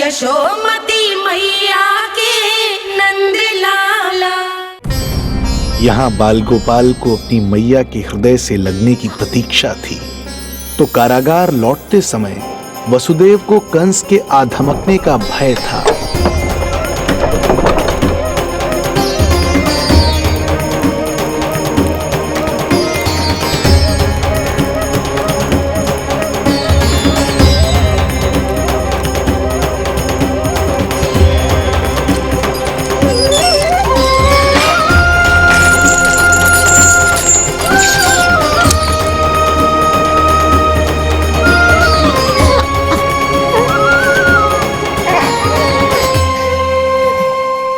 यशोमती मैया के नंद लाला। यहाँ बाल गोपाल को अपनी मैया के हृदय से लगने की प्रतीक्षा थी, तो कारागार लौटते समय वसुदेव को कंस के आधमकने का भय था।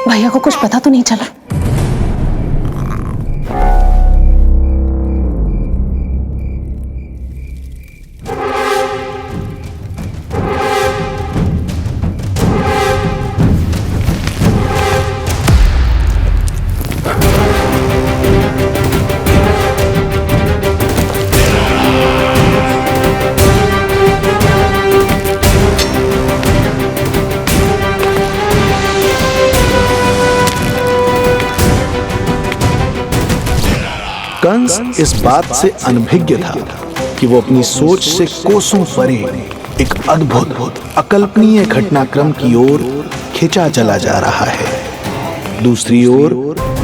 भैया को कुछ पता तो नहीं चला? कंस इस बात से अनभिज्ञ था कि वो अपनी सोच से कोसों परे एक अद्भुत अकल्पनीय घटनाक्रम की ओर खिंचा चला जा रहा है। दूसरी ओर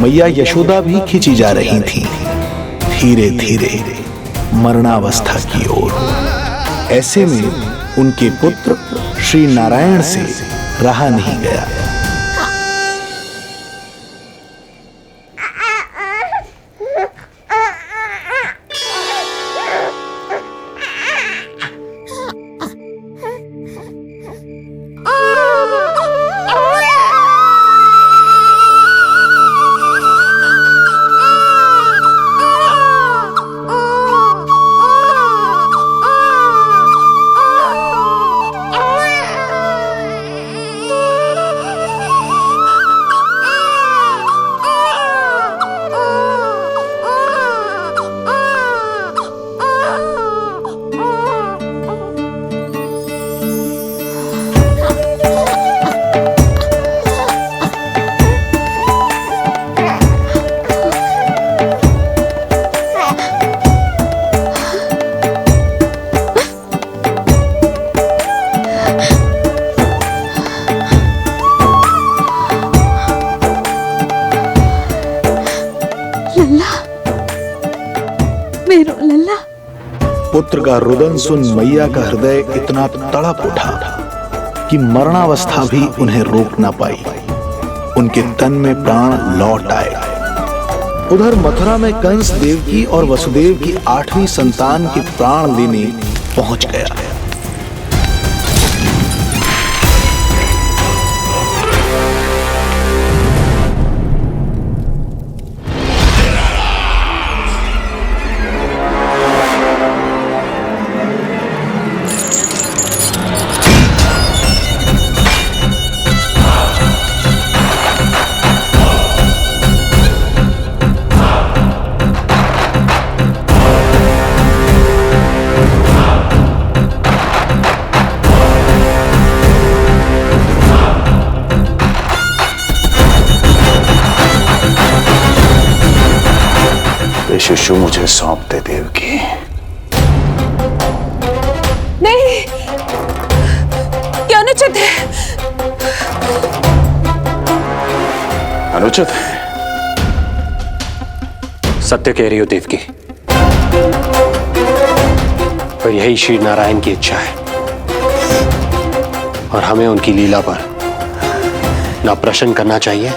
मैया यशोदा भी खिंची जा रही थी, धीरे धीरे मरणावस्था की ओर। ऐसे में उनके पुत्र श्री नारायण से रहा नहीं गया। पुत्र का रुदन सुन मैया का हृदय इतना तड़प उठा कि मरणावस्था भी उन्हें रोक ना पाई। उनके तन में प्राण लौट आए। उधर मथुरा में कंस देवकी और वसुदेव की 8वीं संतान के प्राण लेने पहुंच गया। शिशु मुझे सौंप दे देवकी। नहीं, क्या अनुचित है? अनुचित है? सत्य कह रही हो देवकी, पर यही श्री नारायण की इच्छा है और हमें उनकी लीला पर ना प्रश्न करना चाहिए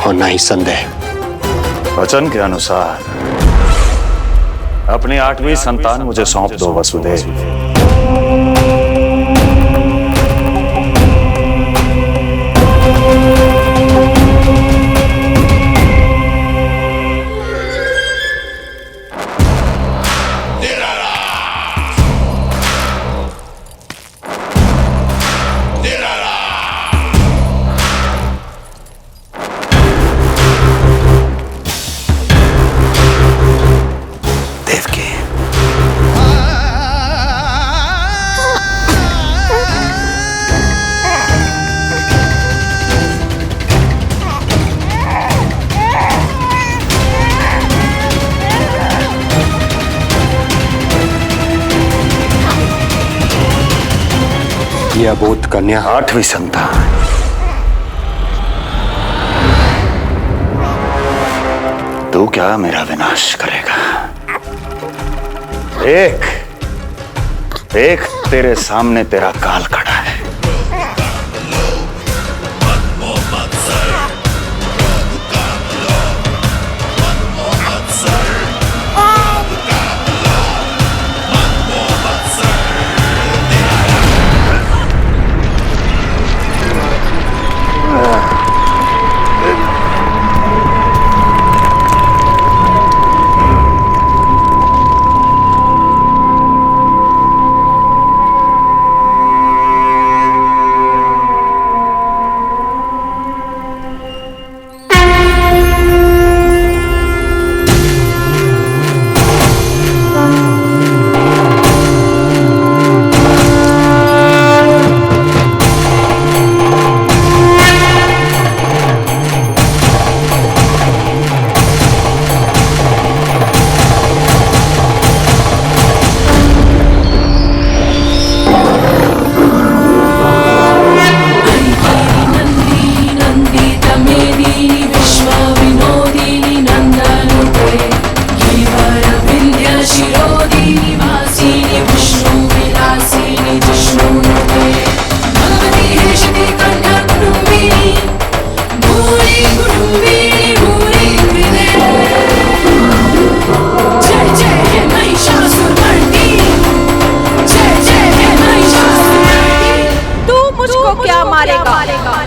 और ना ही संदेह। वचन के अनुसार अपनी 8वीं संतान मुझे सौंप दो वसुदेव। ये अबोध कन्या 8वीं संतान। तू क्या मेरा विनाश करेगा? एक तेरे सामने तेरा काल खड़ा है।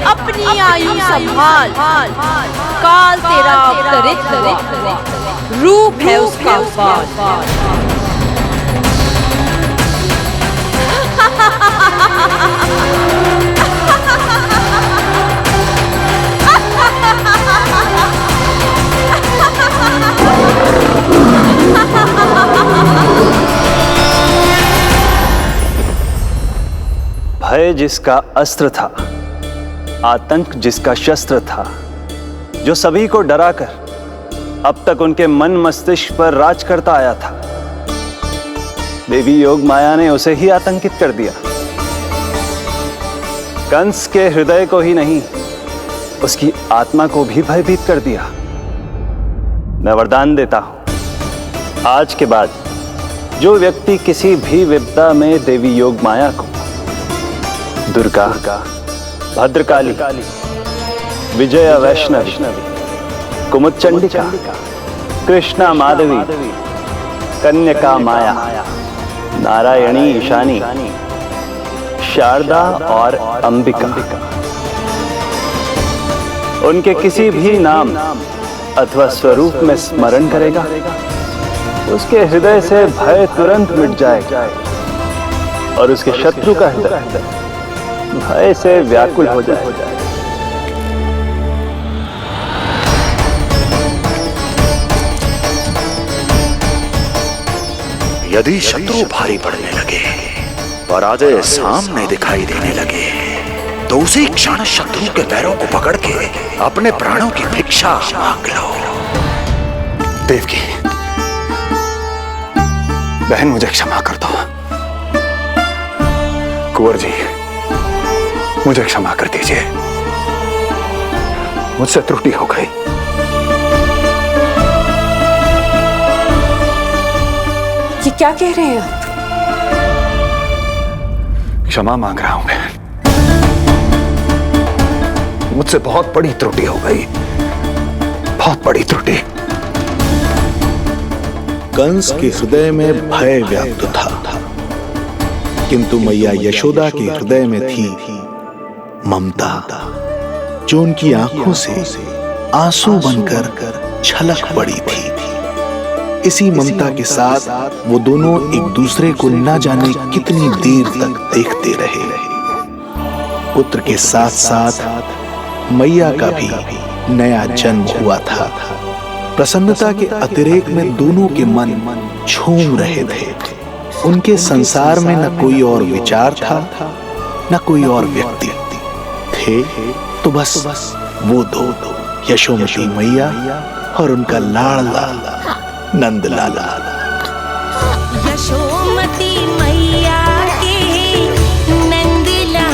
अपनी आयु संभाल, काल तेरा अवतरित रूप है उसका बाल। भय जिसका अस्त्र था, आतंक जिसका शस्त्र था, जो सभी को डराकर अब तक उनके मन मस्तिष्क पर राज करता आया था, देवी योग माया ने उसे ही आतंकित कर दिया। कंस के हृदय को ही नहीं, उसकी आत्मा को भी भयभीत कर दिया। मैं वरदान देता हूं, आज के बाद जो व्यक्ति किसी भी विपदा में देवी योग माया को, दुर्गा, भद्रकाली, विजया वैष्णवी, कुमुदचंडिका, कृष्णा माधवी, कन्यका माया, नारायणी ईशानी, शारदा और अंबिका, उनके किसी भी नाम अथवा स्वरूप में स्मरण करेगा, उसके हृदय से भय तुरंत मिट जाएगा और उसके शत्रु का हृदय भय से व्याकुल हो जाएगा। यदि शत्रु भारी पड़ने लगे, पराजय सामने दिखाई देने लगे, तो उसी क्षण शत्रु के पैरों को पकड़ के अपने प्राणों की भिक्षा मांग लो। देवकी, बहन मुझे क्षमा कर दो। कुंवर जी, मुझे क्षमा कर दीजिए, मुझसे त्रुटि हो गई। ये क्या कह रहे हैं आप? क्षमा मांग रहा हूं बहन, मुझसे बहुत बड़ी त्रुटि हो गई, बहुत बड़ी त्रुटि। कंस के हृदय में भय व्याप्त था, किंतु मैया यशोदा के हृदय में थी ममता, जो उनकी आंखों से आंसू बनकर छलक पड़ी थी। इसी ममता के साथ वो दोनों एक दूसरे को न जाने कितनी देर तक देखते रहे। पुत्र के साथ साथ मैया का भी नया जन्म हुआ था। प्रसन्नता के अतिरेक में दोनों के मन झूम रहे थे। उनके संसार में न कोई और विचार था, न कोई और व्यक्ति थे, तो बस वो दो, यशोमती मैया और उनका लाडला नंद लाला। यशोमती मैया के नंद लाला।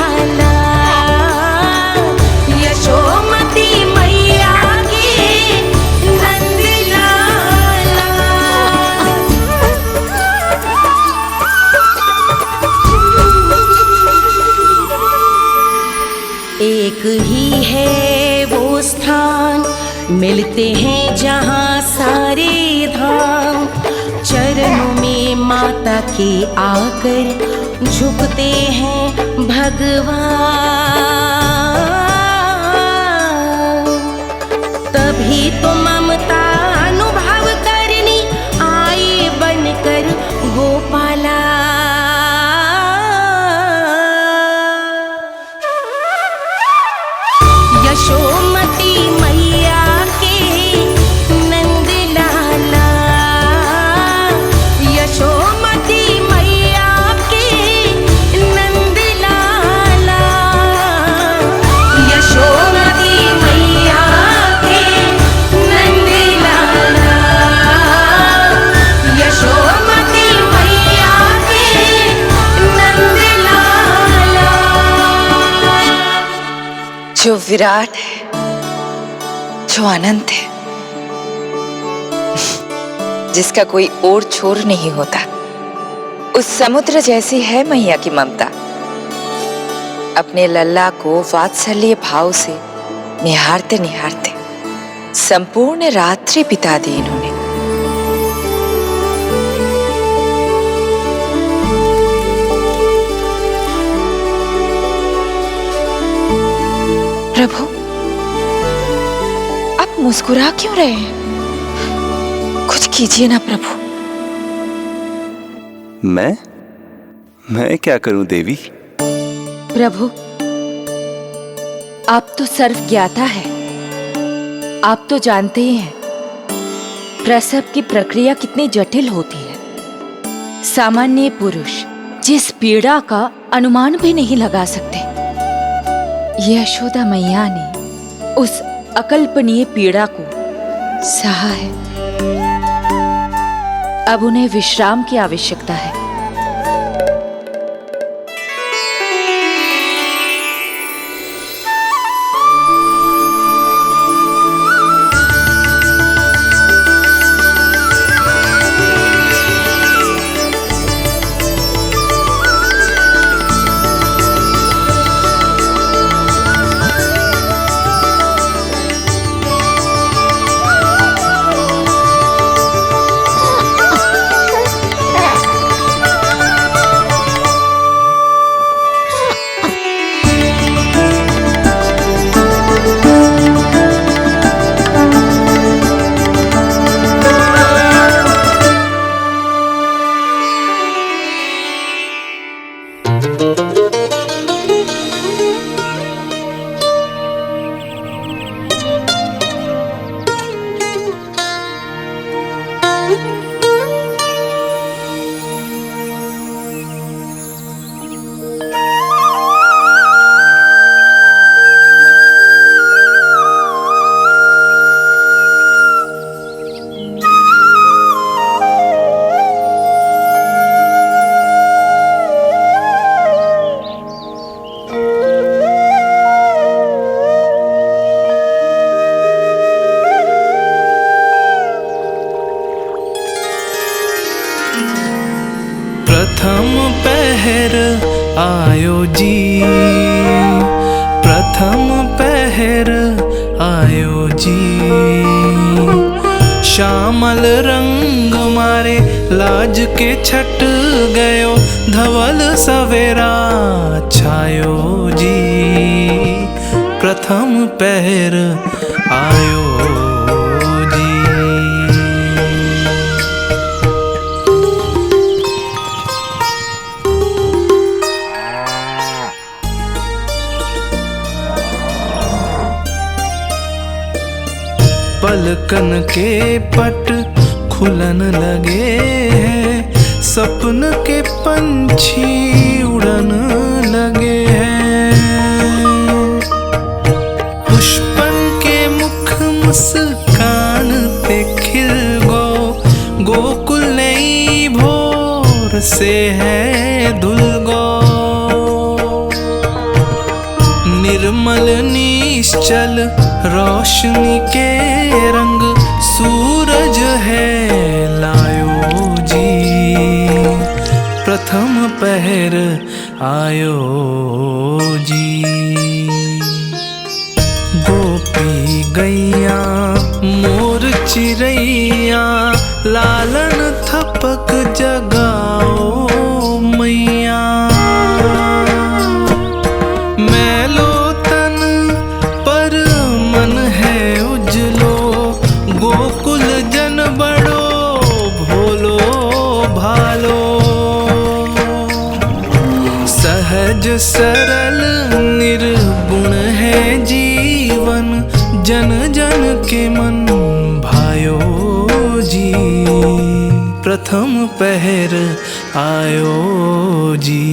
एक ही है वो स्थान, मिलते हैं जहाँ सारे धाम। चरणों में माता के आकर झुकते हैं भगवान। तभी तो ममता अनुभव करनी आए बनकर गोपाला। यशोमती मैया के नंद लाला, यशोमती मैया के नंद लाला, यशोमती मैया के नंद लाला, यशोमती मैया के नंद लाला। जो विराट है, जो अनंत है, जिसका कोई और छोर नहीं होता, उस समुद्र जैसी है मैया की ममता। अपने लल्ला को वात्सल्य भाव से निहारते निहारते संपूर्ण रात्रि बिता दी इन्होंने। प्रभु, आप मुस्कुरा क्यों रहे हैं? कुछ कीजिए ना प्रभु। मैं क्या करूं देवी? प्रभु, आप तो सर्वज्ञाता है। आप तो जानते ही हैं प्रसव की प्रक्रिया कितनी जटिल होती है। सामान्य पुरुष जिस पीड़ा का अनुमान भी नहीं लगा सकते, यशोदा मैया ने उस अकल्पनीय पीड़ा को सहा है। अब उन्हें विश्राम की आवश्यकता है। प्रथम पहर आयो जी, प्रथम पहर आयो जी। श्यामल रंग मारे लाज के छट गयो, धवल सवेरा छायो जी। प्रथम पहर आयो जी। पलकन के पट खुलन लगे हैं, सपन के पंछी उड़न लगे हैं। पुष्पन के मुख मुस्कान पे खिल गो, गोकुल नई भोर से है धुल गो। निर्मल निश्चल रोशनी के रंग, सूरज है लायो जी। प्रथम पहर आयो जी। गैया मोर चिड़ैया लालन थपक जगाओ मैया। मैलो तन पर मन है उजलो, गोकुल जन बड़ो भोलो भालो। सहज सरल निर्गुण है जीवन, जन जन के मन भायो जी। प्रथम पहर आयो जी।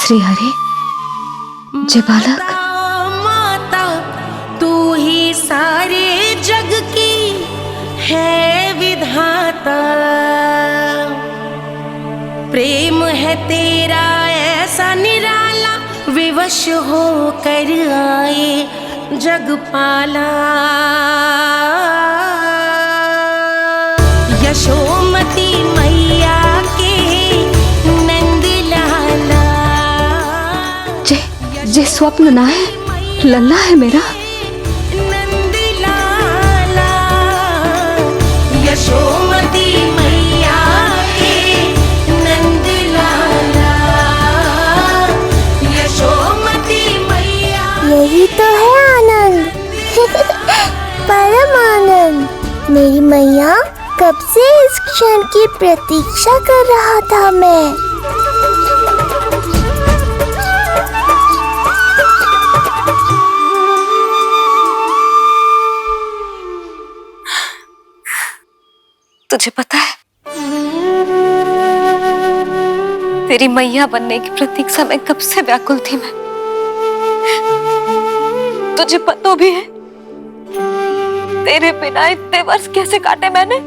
श्री हरि, जय बालक। माता तू ही सारे जग की है विधाता। प्रेम है तेरा ऐसा निराला, विवश हो कर आए जगपाला। यशोमती मैया के नंद लाला। जे स्वप्न ना है, लल्ला है मेरा। नंद लाला यशोमती मैया के नंद लाला। यशोमती मैया यही तो है आनंद। परम आनंद। मेरी मैया, कब से इस क्षण की प्रतीक्षा कर रहा था मैं। तुझे पता है, तेरी मैया बनने की प्रतीक्षा में कब से व्याकुल थी मैं। तुझे पता भी है तेरे बिना इतने वर्ष कैसे काटे मैंने।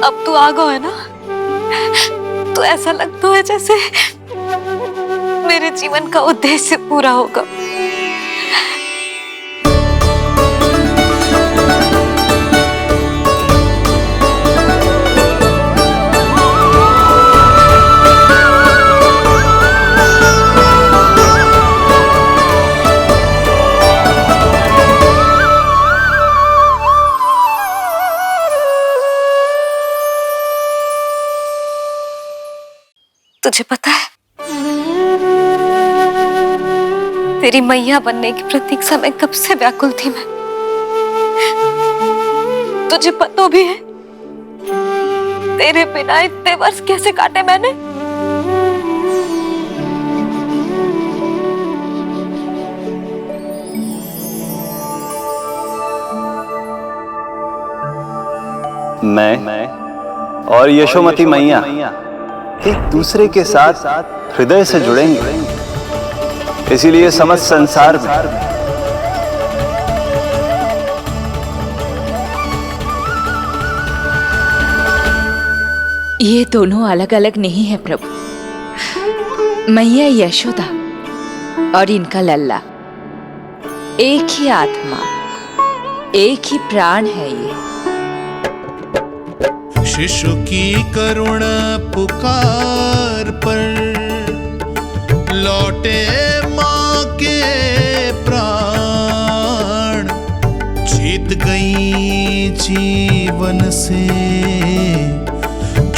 अब तू आ गया है ना, तो ऐसा लगता है जैसे मेरे जीवन का उद्देश्य पूरा होगा। तुझे पता है, तेरी मैया बनने की प्रतीक्षा में कब से व्याकुल थी मैं। तुझे पता भी है तेरे बिना इतने वर्ष कैसे काटे मैंने। मैं और यशोमती मैया एक दूसरे के साथ हृदय से जुड़ेंगे, इसीलिए समस्त संसार में ये दोनों अलग अलग नहीं है प्रभु। मैया यशोदा और इनका लल्ला एक ही आत्मा, एक ही प्राण है ये। शिशु की करुण पुकार पर लौटे माँ के प्राण। जीत गई जीवन से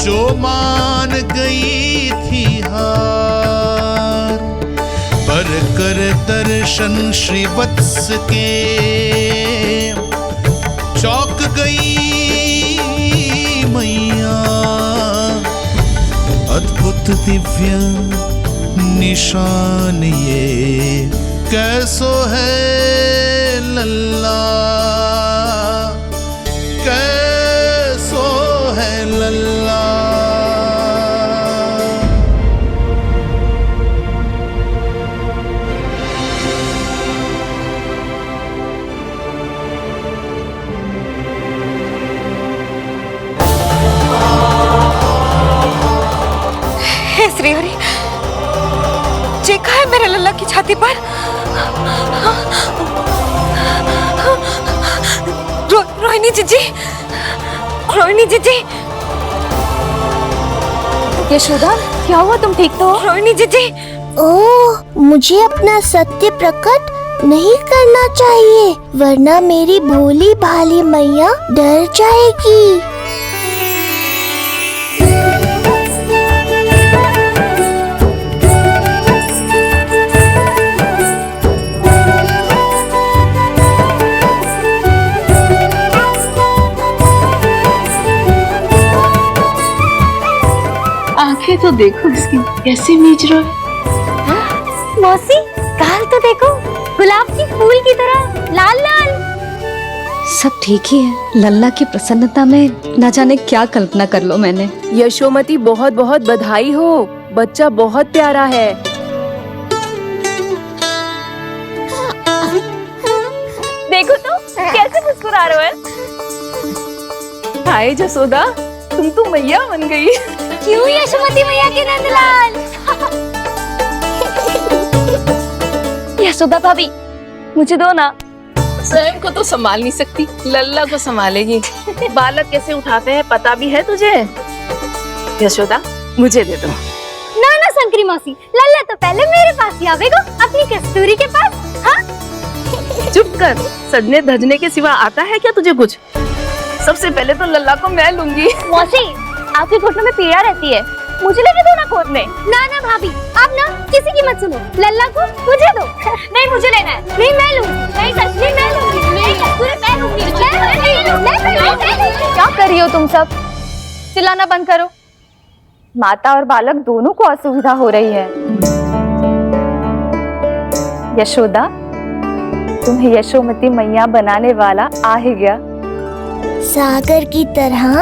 जो मान गई थी हार। पर कर दर्शन श्री वत्स के चौक गई मैया। अद्भुत दिव्य निशान ये कैसो है लल्ला, कैसो है लल्ला। हे श्रीहरि, चेखा है मेरे लल्ला की छाती पर। रोहिणी जीजी, रोहिणी जीजी। यशोदा, क्या हुआ? तुम ठीक तो हो? रोहिणी जीजी। ओह, मुझे अपना सत्य प्रकट नहीं करना चाहिए, वरना मेरी भोली भाली मैया डर जाएगी। आंखें तो देखो इसकी कैसे मीच रहा है। मौसी, गाल तो देखो, गुलाब की फूल की तरह लाल लाल। सब ठीक ही है। लल्ला की प्रसन्नता में न जाने क्या कल्पना कर लो मैंने। यशोमती, बहुत बहुत बधाई हो, बच्चा बहुत प्यारा है। देखो तो कैसे मुस्कुरा रहे हो। हाय जसोदा, तुम तो मैया बन गई। क्यों यशोमती मैया के नंदलाल? यशोदा भाभी, मुझे दो ना। स्वयं को तो संभाल नहीं सकती, लल्ला को संभालेगी। बालक कैसे उठाते हैं पता भी है तुझे? यशोदा, मुझे दे दो। ना ना शंकरी मौसी, लल्ला तो पहले मेरे पास ही आवेगा, अपनी कस्तूरी के पास। हाँ? चुप कर, सजने धजने के सिवा आता है क्या तुझे कुछ? सबसे पहले तो लल्ला को मैं लूंगी। मौसी, आपके घुटनों में पीड़ा रहती है, मुझे लेके दो ना गोद में। ना ना भाभी, आप ना किसी की मत सुनो, लल्ला को मुझे दो। नहीं, मुझे लेना है। नहीं, मैं लूंगी। नहीं सचली, मैं लूंगी। नहीं कस्तूरी, मैं लूंगी। क्या कर रही हो तुम सब? चिल्लाना बंद करो। माता और बालक दोनों को असुविधा हो रही है। यशोदा, तुम्हें यशोमती मैया बनाने वाला आ ही गया। सागर की तरह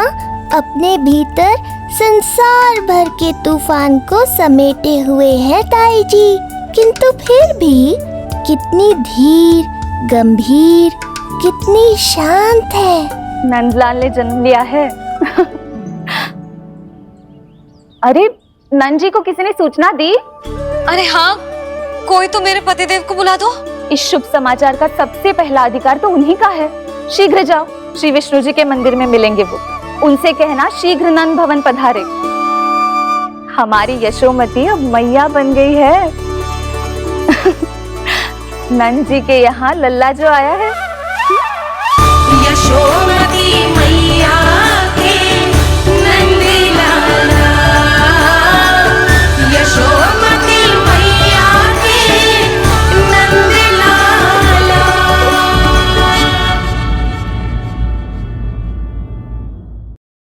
अपने भीतर संसार भर के तूफान को समेटे हुए है ताई जी, किंतु फिर भी कितनी धीर, गंभीर, कितनी शांत है। नंदलाल ने जन्म लिया है। अरे, नंद जी को किसी ने सूचना दी? अरे हाँ, कोई तो मेरे पतिदेव को बुला दो। इस शुभ समाचार का सबसे पहला अधिकार तो उन्हीं का है। शीघ्र जाओ, श्री विष्णु जी के मंदिर में मिलेंगे वो। उनसे कहना शीघ्र नंद भवन पधारे। हमारी यशोमती अब मैया बन गई है। नंद जी के यहाँ लल्ला जो आया है। यशोमती